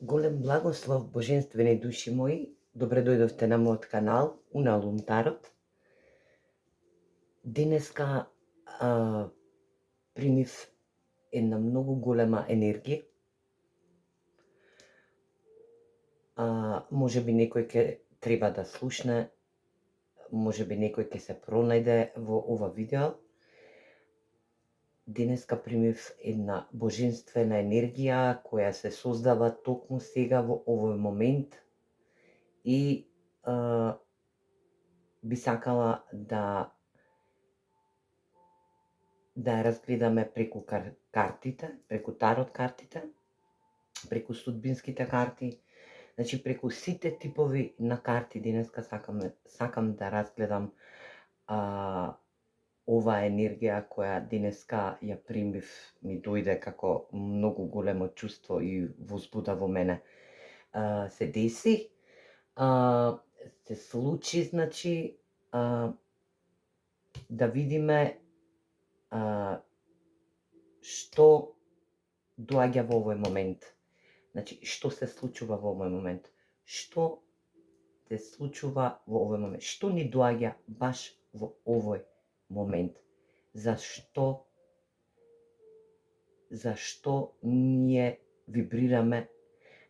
Голем благослов, божествени души мои, добре дојдовте на мојот канал, Уналум Тарот. Денеска примив една многу голема енергија. Може би некој ќе треба да слушне, може би некој ќе се пронајде во ова видео. Денеска примив една божествена енергија која се создава токму сега во овој момент и би сакала да ја разгледаме преку картите, преку тарот картите, преку судбинските карти, значи преку сите типови на карти. Денеска сакам да разгледам оваа енергија која денеска ја примив, ми дојде како многу големо чувство и возбуда во мене. Се деси, се случи, значи, да видиме што доаѓа во овој момент. Значи, што се случува во овој момент? Што се случува во овој момент? Што ни доаѓа баш во овој момент? Зашто ние вибрираме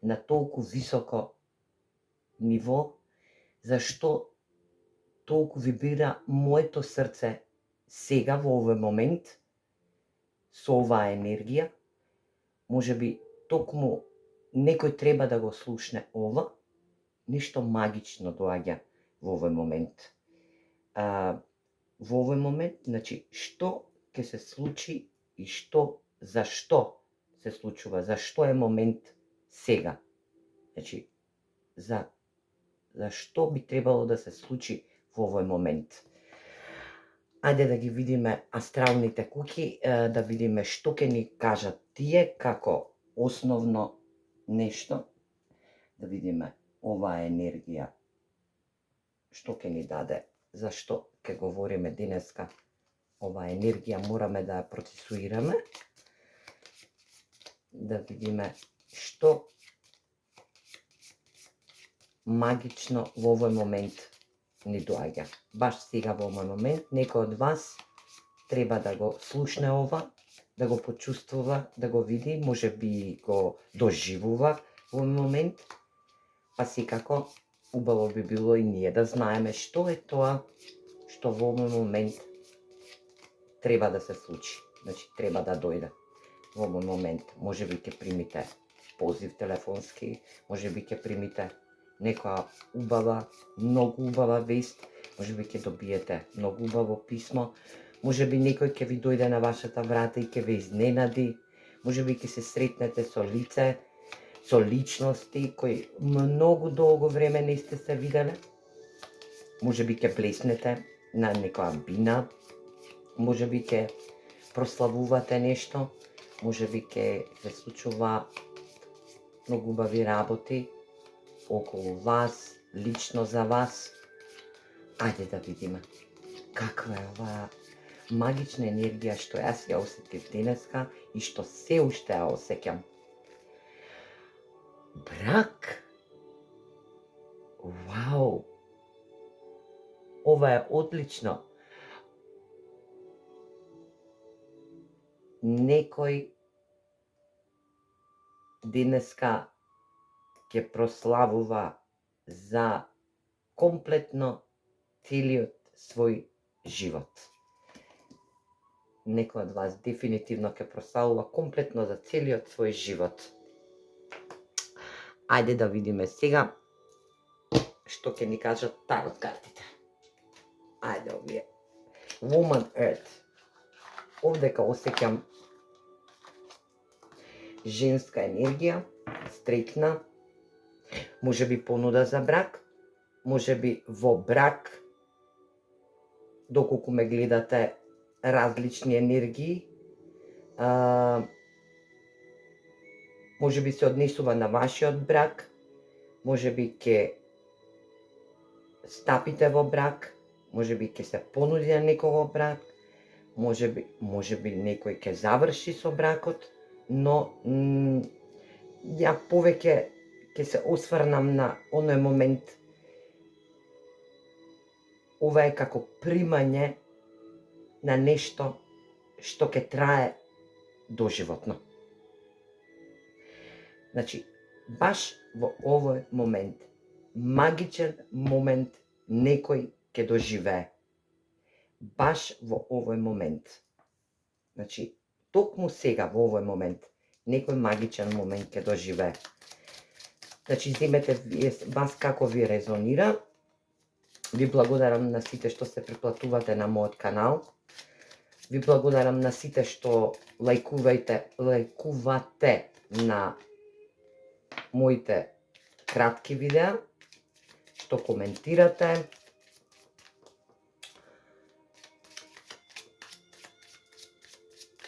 на толку високо ниво? Зашто толку вибрира моето срце сега во овој момент со оваа енергија? Можеби токму некој треба да го слушне ова, нешто магично доаѓа во овој момент. Во овој момент, значи, што ќе се случи и зашто се случува, зашто е момент сега. Значи, зашто би требало да се случи во овој момент. Ајде да ги видиме астралните куќи, да видиме што ќе ни кажат тие како основно нешто. Да видиме оваа енергија што ќе ни даде, зашто ќе говориме денеска. Оваа енергија мораме да ја процесуираме, да видиме што магично во овој момент ни доаѓа. Баш сега во овој момент некој од вас треба да го слушне ова, да го почувствува, да го види, може би го доживува во овој момент, па секако убаво би било и ние да знаеме што е тоа што во овој момент треба да се случи. Значи, треба да дојде во овој момент. Може би ќе примите позив телефонски, може би ќе примите некоја убава, многу убава вест, може би ќе добиете многу убаво писмо, може би некој ќе ви дојде на вашата врата и ќе ве изненади, може би ќе се сретнете со лице, со личности кои многу долго време не сте се виделе, може би ќе блеснете на некоја бина, може би ќе прославувате нешто, може би ќе се случува многу убави работи околу вас, лично за вас. Ајде да видиме каква е оваа магична енергија што јас ја осетив денеска и што се уште ја осеќам. Брак? Вау! Ова е одлично. Некој денеска ќе прославува за комплетно целиот свој живот. Некој од вас дефинитивно ќе прославува комплетно за целиот свој живот. Ајде да видиме сега што ќе ни кажат тарот картите. Ајде овие. Woman Earth. Овдека осеќам женска енергија, стрекна, може би понуда за брак, може би во брак, доколку ме гледате, различни енергии, може би се однесува на вашиот брак, може би ќе стапите во брак, може би ќе се понуди на некого брак, може би некој ќе заврши со бракот, но ја повеќе ќе се осврнам на оној момент. Ова е како примање на нешто што ќе трае доживотно. Значи, баш во овој момент, магичен момент, некој ќе доживее. Баш во овој момент. Значи, токму сега, во овој момент, некој магичен момент ќе доживее. Значи, земете вас како ви резонира. Ви благодарам на сите што се преплатувате на мојот канал. Ви благодарам на сите што лајкувате на моите кратки видеа, што коментирате.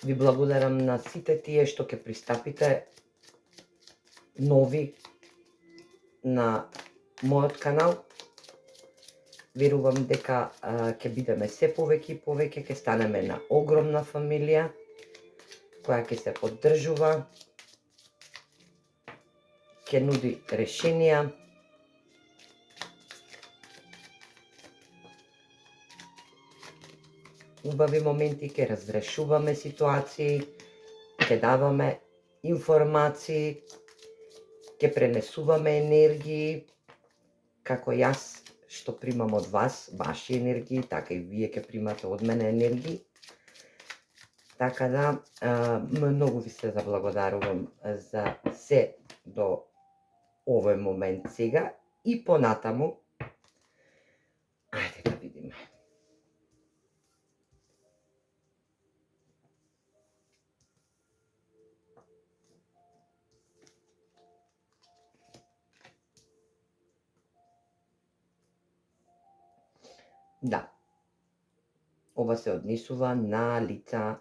Ви благодарам на сите тие што ќе пристапите нови на мојот канал. Верувам дека ќе бидеме се повеќе и повеќе, ќе станеме една огромна фамилија која ќе се поддржува, ќе нуди решенија, убави моменти, ќе разрешуваме ситуации, ќе даваме информации, ќе пренесуваме енергии, како јас што примам од вас, ваши енергии, така и вие ќе примате од мене енергии. Така да, многу ви се заблагодарувам за се до овој момент сега и понатаму. Ајде да видиме. Да, ова се однесува на лица.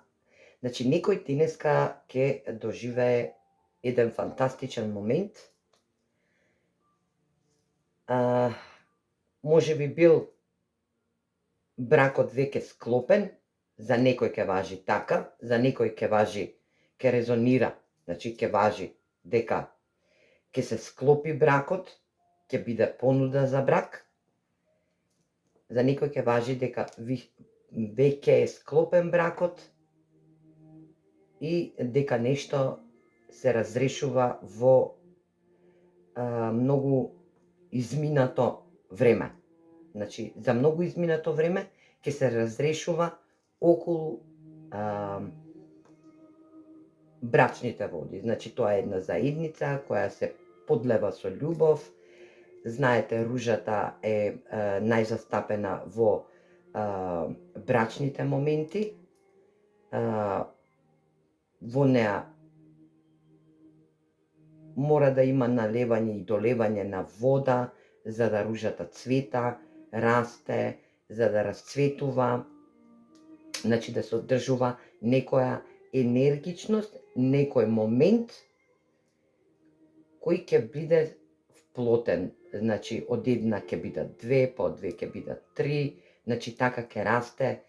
Значи, некој денеска ќе доживее еден фантастичен момент. Може би бил бракот веќе склопен, за некој ќе важи така, за некој ќе важи, ќе резонира, значи ќе важи дека ќе се склопи бракот, ќе биде понуда за брак. За некој ќе важи дека веќе е склопен бракот и дека нешто се разрешува во многу изминато време. Значи, за многу изминато време ќе се разрешува околу брачните води. Значи, тоа е една заедница која се подлева со љубов. Знаете, ружата е најзастапена во брачните моменти. Во неа мора да има налевање и долевање на вода, за да ружата цвета, расте, за да расцветува. Значи, да се одржува некоја енергичност, некој момент кој ќе биде вплотен. Значи, од една ќе бидат две, па од две ќе бидат три. Значи, така ќе расте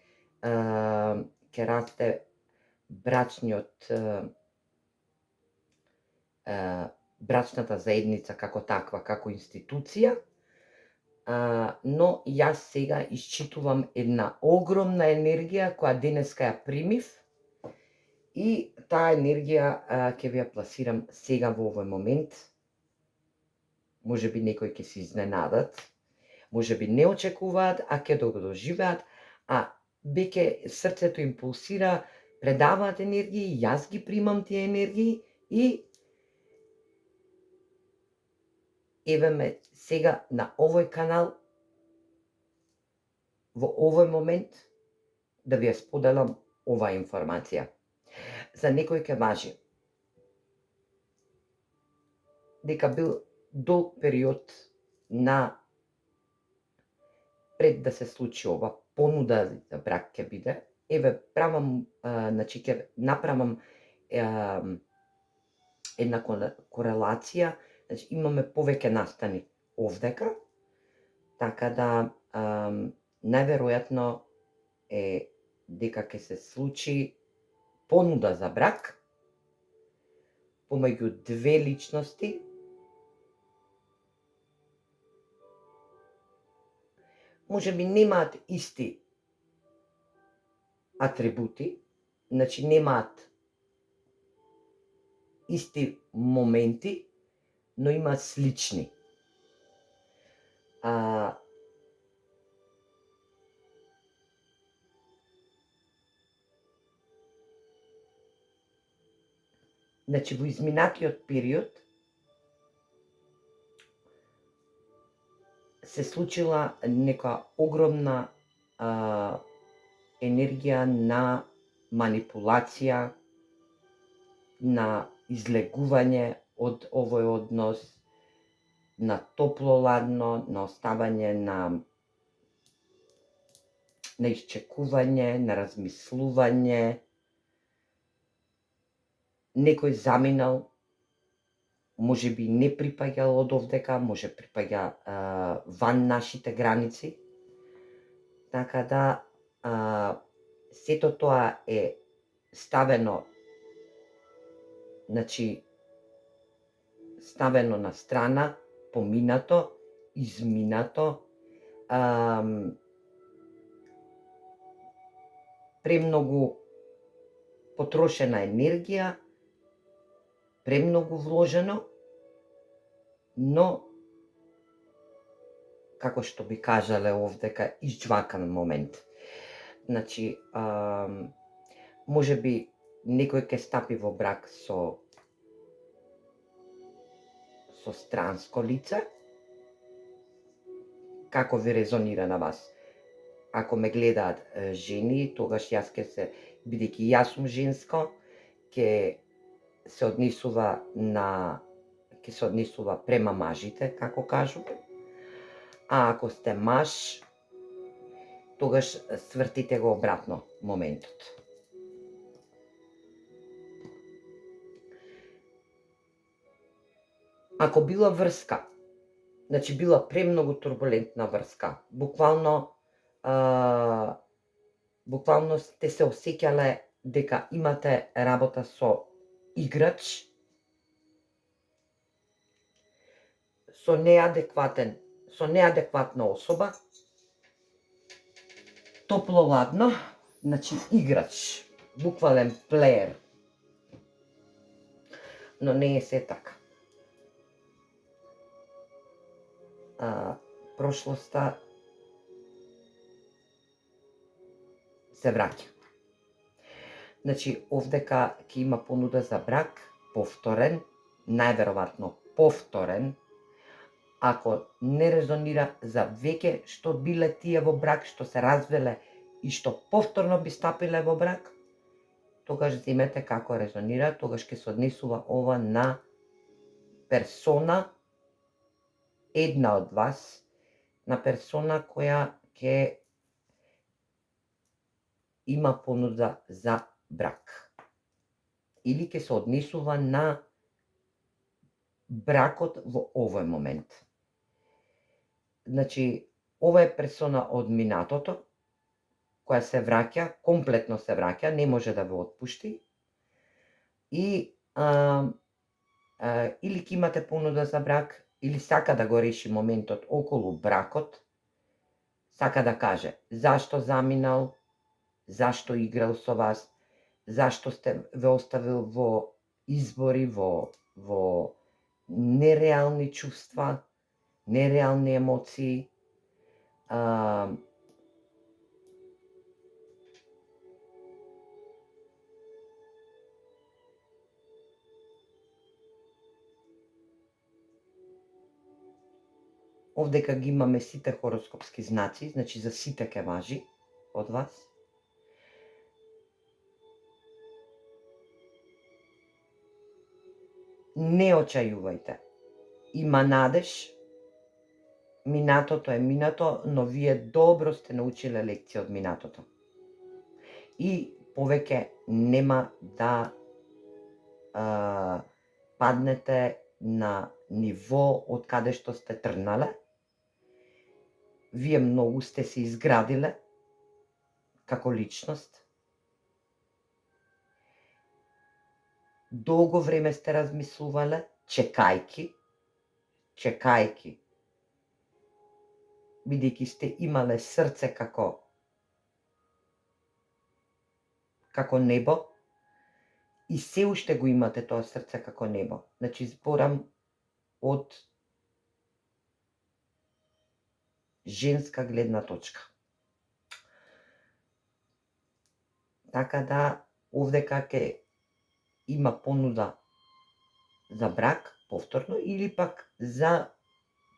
брачната заедница како таква, како институција. Но јас сега исчитувам една огромна енергија која денеска ја примив и таа енергија ќе ви ја пласирам сега во овој момент. Може би некои ќе се изненадат, може би не очекуваат, а ќе го доживеат, а веќе срцето им пулсира, предаваат енергии, јас ги примам тие енергии и еве ме сега на овој канал, во овој момент, да ви ја споделам оваа информација. За некој ќе важи дека бил долг период на пред да се случи ова, понуда за брак ќе биде. Еве, правам, значи ќе направам една корелација. Значи, имаме повеќе настани овдека, така да најверојатно е дека ќе се случи понуда за брак помеѓу две личности може би немаат исти атрибути, значи немаат исти моменти, но имаат слични. Значи, во изминатиот период се случила нека огромна енергија на манипулација, на излегување од овој однос, на топло-ладно, на оставање на исчекување, на размислување. Некој заминал, може би не припаѓал од овдека, може припаѓа ван нашите граници. Така да, сето тоа е ставено, значи, ставено на страна, поминато, изминато, премногу потрошена енергија, премногу вложено, но, како што би кажале овдека, изџвакан момент. Значи, може би некој ќе стапи во брак со странско лице, како ви резонира на вас. Ако ме гледаат жени, тогаш јас ќе се, бидејќи јас сум женско, ќе се однесува према мажите, како кажува. А ако сте маж, тогаш свртите го обратно моментот. Ако била врска, значи била премногу турбулентна врска, буквално сте се осеќале дека имате работа со играч, со неадекватна особа, топло-ладно, значи играч, буквален плеер. Но не е се така. Прошлоста се враќа. Значи, овдека ќе има понуда за брак, повторен, најверојатно повторен, ако не резонира за веќе што биле тие во брак, што се развеле и што повторно би стапиле во брак, тогаш земете како резонира, тогаш ќе се однесува ова на персона, една од вас, на персона која ќе има понуда за брак. Или ќе се однесува на бракот во овој момент. Значи, ова е персона од минатото, која се враќа, комплетно се враќа, не може да ве отпушти. И или ќе имате понуда за брак, или сака да го реши моментот околу бракот, сака да каже зашто заминал, зашто играл со вас, зашто ве оставил во избори, во нереални чувства, нереални емоции. Овдека ги имаме сите хороскопски знаци, значи за сите ќе важи од вас. Не очајувајте. Има надеж. Минатото е минато, но вие добро сте научиле лекција од минатото. И повеќе нема да паднете на ниво од каде што сте тргнале. Вие многу сте се изградиле како личност. Долго време сте размислувале, чекајки бидејќи сте имале срце како небо, и се уште го имате тоа срце како небо. Значи, зборам од женска гледна точка. Така да, овдека ќе има понуда за брак, повторно, или пак за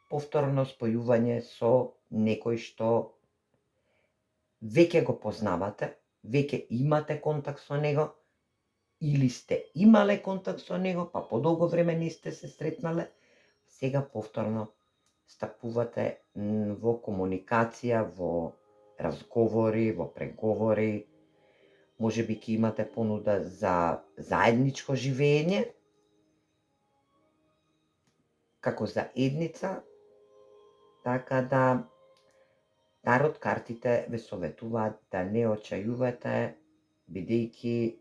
повторно спојување со некој што веќе го познавате, веќе имате контакт со него, или сте имале контакт со него, па подолго време не сте се сретнале, сега повторно стапувате во комуникација, во разговори, во преговори, може би ќе имате понуда за заедничко живење, како заедница, така да тарот картите ве советуваат да не очајувате, бидејќи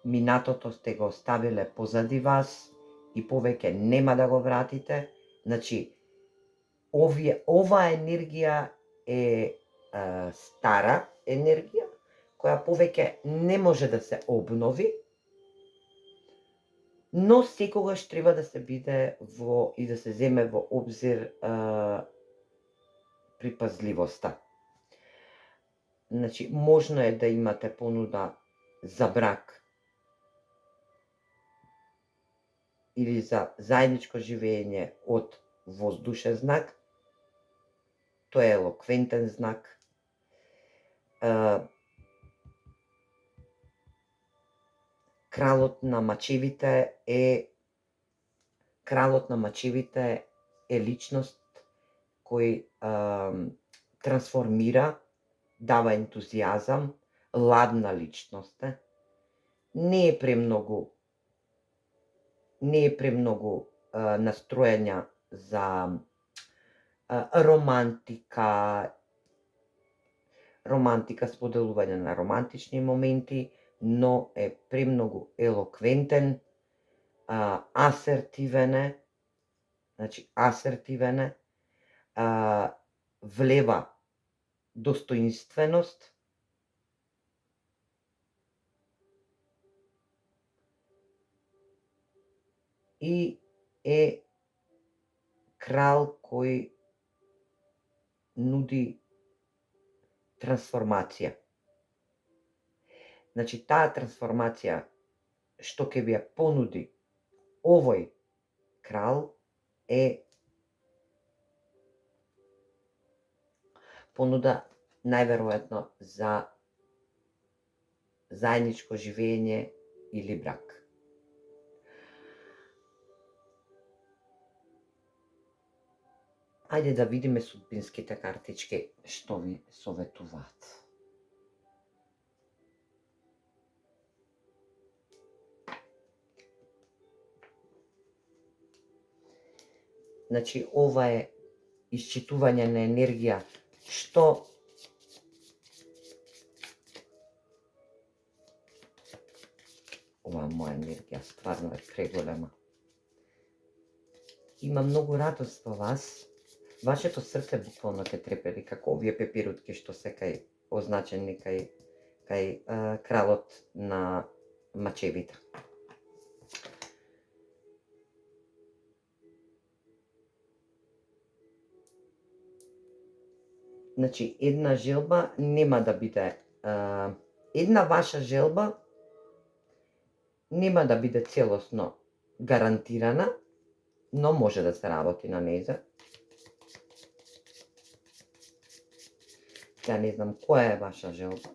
минатото сте го оставиле позади вас и повеќе нема да го вратите. Значи, оваа енергија е стара енергија, која повеќе не може да се обнови, но секогаш треба да се биде и да се земе во обзир припазливоста. Значи, можно е да имате понуда за брак или за заедничко живење од воздушен знак, тоа е елоквентен знак. Кралот на мачевите е личност кој трансформира, дава ентузијазам, ладна личност е. Не е премногу настроења за романтика, споделување на романтични моменти, но е премногу елоквентен, асертивен е, влева достоинственост, и е крал кој нуди трансформација. Значи, таа трансформација што ќе ви ја понуди овој крал е понуда најверојатно за заедничко живење или брак. Ајде да видиме судбинските картички што ви советуваат. Значи, ова е исчитување на енергија што ова моја енергија стварно е преголема. Има многу радост во вас. Вашето срце буквално ќе трепери, како овие пепирутки што се означени кај кралот на мачевите. Значи, една желба нема да биде, една ваша желба нема да биде целосно гарантирана, но може да се работи на нејза. Ја не знам која е ваша желба,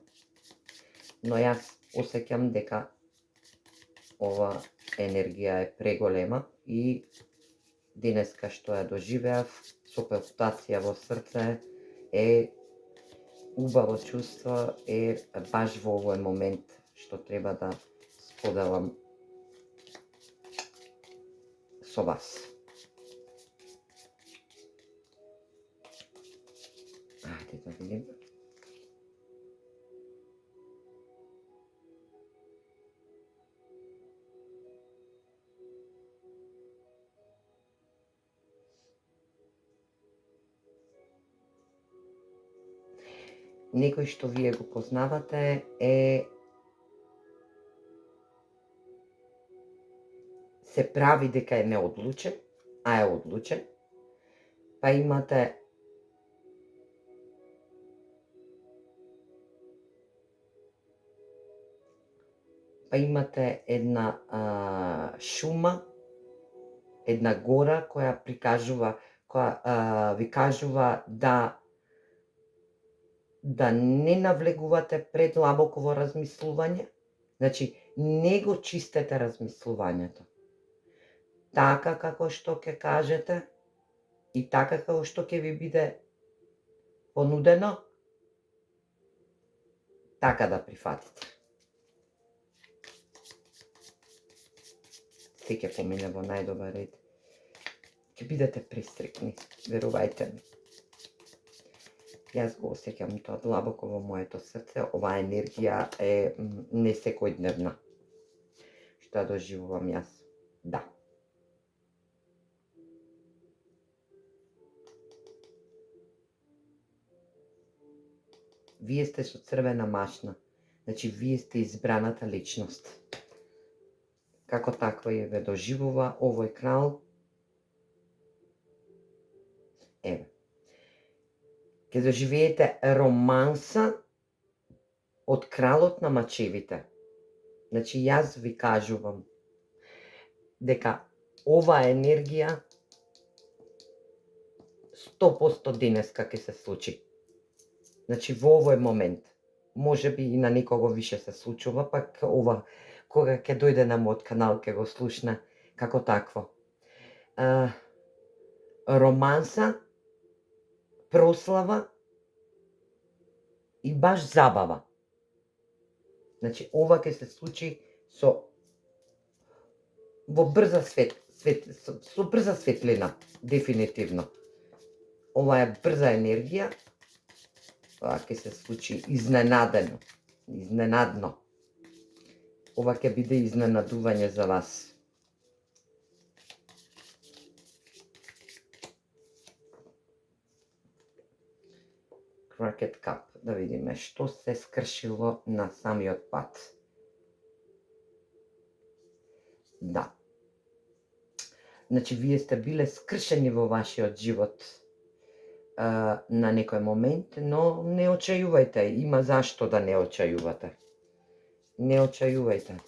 но јас осеќам дека ова енергија е преголема и денеска што ја доживеав со палпитација во срце е убаво чувство, е баш во овој момент што треба да споделам со вас. Ајде да видим. некој што вие го познавате се прави дека е неодлучен, а е одлучен, па имате една шума, една гора која ви кажува да не навлегувате предлабоко во размислување, значи не го чистете размислувањето. Така како што ќе кажете и така како што ќе ви биде понудено, така да прифатите. Се ќе помине во најдобар ред. Ќе бидете престрикни, верувајте ми. Јас го осеќам тоа длабоко во моето срце, оваа енергија е не секојдневна, што ја доживувам јас. Да. Вие сте со црвена машна, значи вие сте избраната личност. Како таква ја ве доживува овој крал. Еве. Ќе доживеете романса од кралот на мачевите. Значи, јас ви кажувам дека оваа енергија 100% денеска ќе се случи. Значи, во овој момент. Може би и на некого више се случува, пак ова, кога ќе дојде на мојот канал, ќе го слушне како такво. Романса, прослава и баш забава. Значи, ова ќе се случи со брза светлина, дефинитивно. Ова е брза енергија, ова ќе се случи изненадно. Ова ќе биде изненадување за вас. Crooked Cup, да видиме што се скршило на самиот пат. Да. Значи, вие сте биле скршени во вашиот живот на некој момент, но не очајувајте, има зашто да не очајувате. Не очајувајте.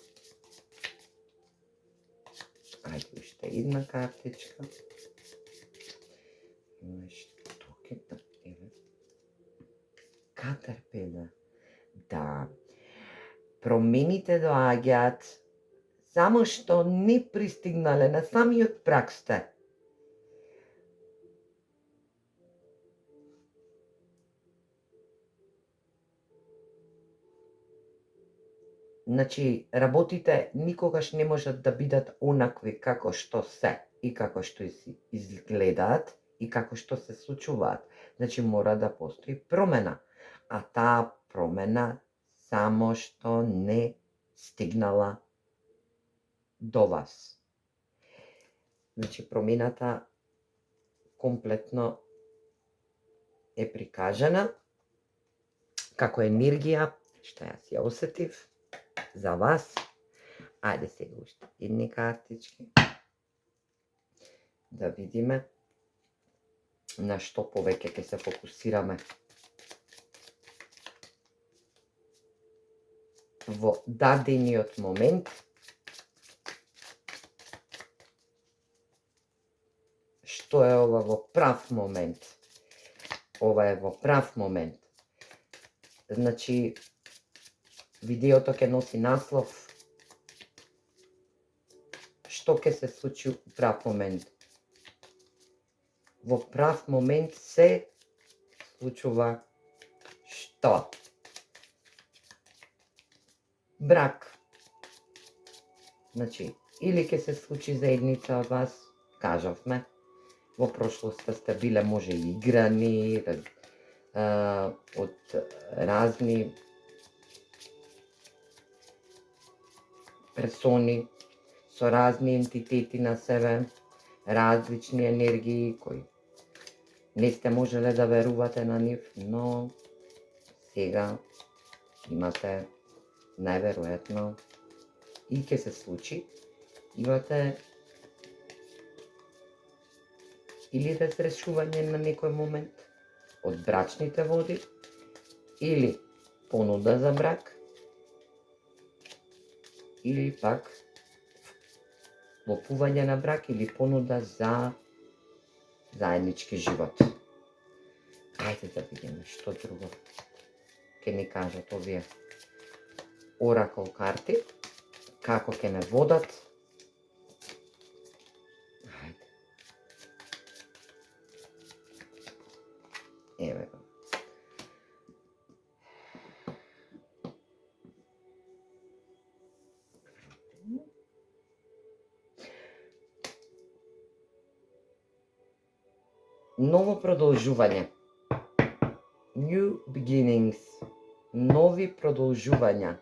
Ајде, уште една картичка. Што ќе да еве? Катерпила. Да. Промените доаѓаат само што не пристигнале на самиот праг сте. Значи, работите никогаш не можат да бидат онакви како што се и како што изгледаат и како што се случуваат. Значи, мора да постои промена. А таа промена само што не стигнала до вас. Значи, промената комплетно е прикажана како енергија, што јас ја осетив за вас. Ајде сега уште едни картички. Да видиме на што повеќе ќе се фокусираме. Во дадениот момент, што е ова во прав момент? Ова е во прав момент. Значи, видеото ќе носи наслов што ќе се случи во прав момент. Во прав момент се случува што? Брак. Значи, или ќе се случи за едница од вас, кажавме, во прошлоста сте биле може и играни од разни персони со разни ентитети на себе, различни енергии кои не сте можеле да верувате на нив, но сега имате најверојатно и ќе се случи, имате или разрешување на некој момент од брачните води, или понуда за брак, или пак вклопување на брак или понуда за заеднички живот. Ајде да видиме што друго ќе ни кажат овие оракул карти, како ќе не водат. Ајде. Еве го. Ново продолжување. New beginnings. Нови продолжувања.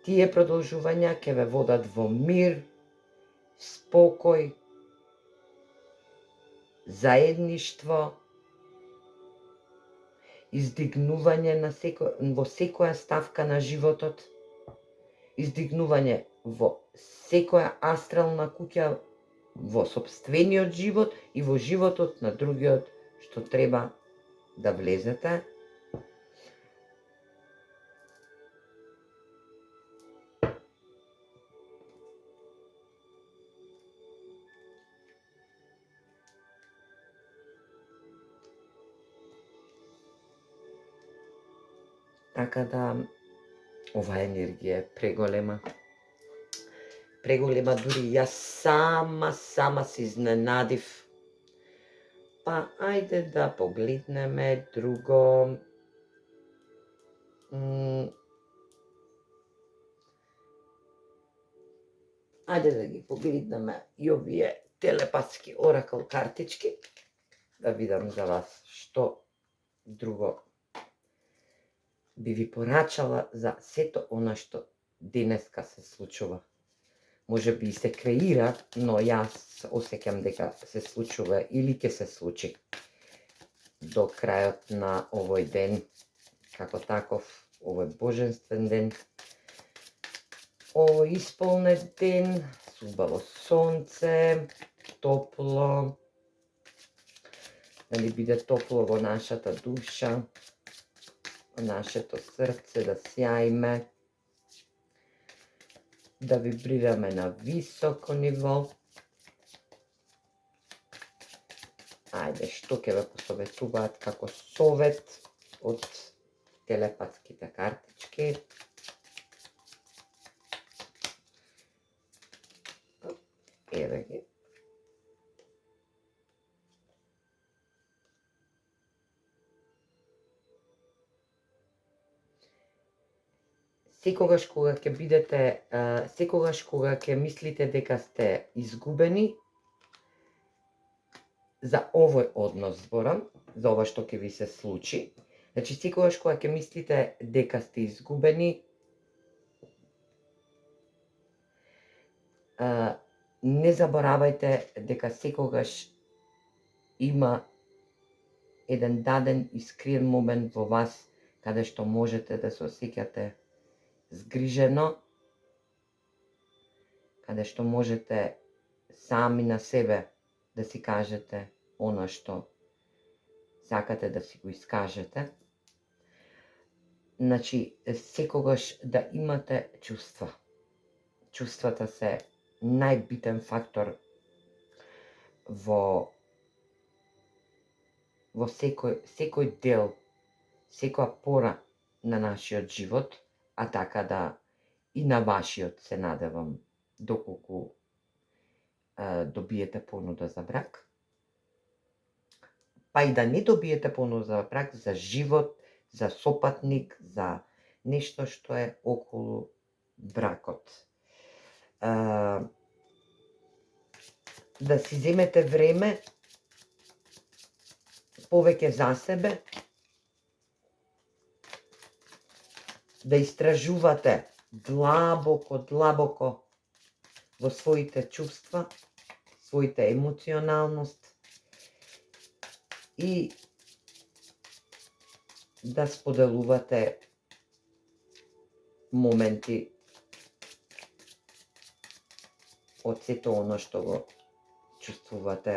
Тие продолжувања ќе ве водат во мир, спокој, заедништво, издигнување на во секоја ставка на животот, издигнување во секоја астрална куќа, во сопствениот живот и во животот на другиот што треба да влезете. Така да, оваа енергија е преголема. Преголема, дури јас сама се изненадив. Па, ајде да погледнеме друго. Ајде да ги погледнеме и овие телепатски оракул картички, да видам за вас што друго би ви порачала за сето она што денеска се случува. Може би и се креира, но јас осеќам дека се случува или ќе се случи до крајот на овој ден, како таков, овој божествен ден, овој исполнет ден, со убаво сонце, топло, да ни биде топло во нашата душа, во нашето срце, да сјаиме, да вибрираме на високо ниво. Ајде, што ќе ве посоветуваат како совет од телепатските картички? Еве ги. Секогаш кога ќе бидете, секогаш кога ќе мислите дека сте изгубени, за овој однос зборам, за ова што ќе ви се случи. Значи, секогаш кога ќе мислите дека сте изгубени, не заборавајте дека секогаш има еден даден искриен момент во вас каде што можете да се осеќате згрижено, каде што можете сами на себе да си кажете она што сакате да си го искажете. Значи, секогаш да имате чувства. Чувствата се најбитен фактор во секој дел, секоја пора на нашиот живот, а така да и на вашиот се надевам, доколку добиете понуда за брак, па и да не добиете понуда за брак, за живот, за сопатник, за нешто што е околу бракот. Да си земете време повеќе за себе, да истражувате длабоко во своите чувства, своите емоционалност и да споделувате моменти од сето оно што го чувствувате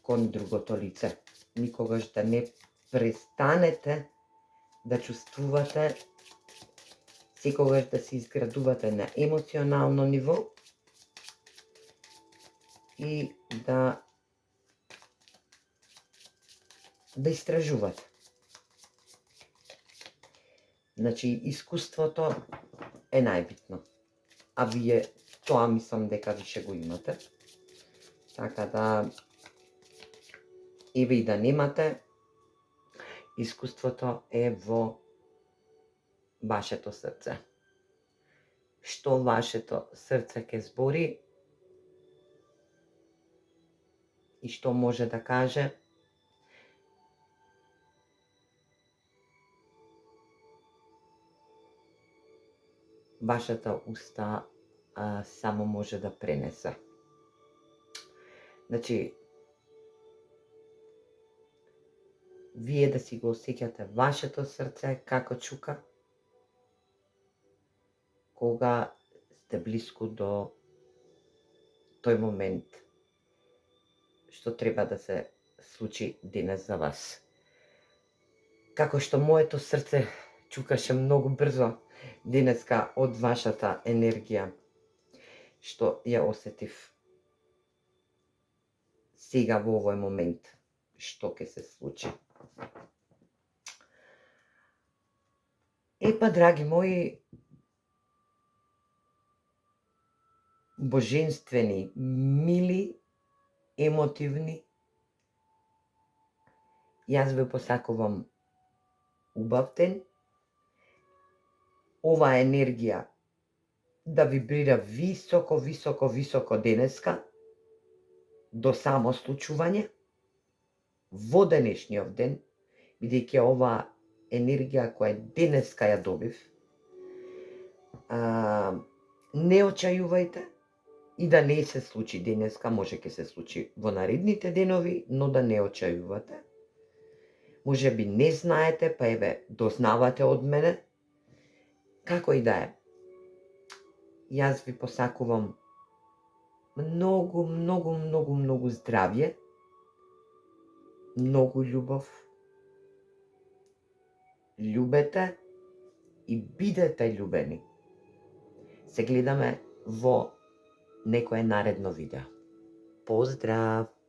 кон другото лице. Никогаш да не престанете да чувствувате, секогаш да се изградувате на емоционално ниво и да истражувате. Значи, искуството е најбитно. А вие тоа мислам дека више го имате. Така да, еве и да немате, искуството е во вашето срце. Што вашето срце ќе збори и што може да каже, вашата уста само може да пренесе. Значи, вие да си го осеќате вашето срце како чука, кога сте блиску до тој момент што треба да се случи денес за вас. Како што моето срце чукаше многу брзо денеска од вашата енергија, што ја осетив сега во овој момент, што ќе се случи. Епа, драги мои, божествени, мили, емотивни, јас ве посакувам убав ден, оваа енергија да вибрира високо, високо, високо денеска, до само случување, во денешниот ден, бидејќи оваа енергија која денеска ја добив, не очајувајте и да не се случи денеска, може ќе се случи во наредните денови, но да не очајувате. Може би не знаете, па еве, дознавате од мене. Како и да е, јас ви посакувам многу, многу, многу, многу здравје, многу љубов, љубете и бидете љубени. Се гледаме во некое наредно видео. Поздрав!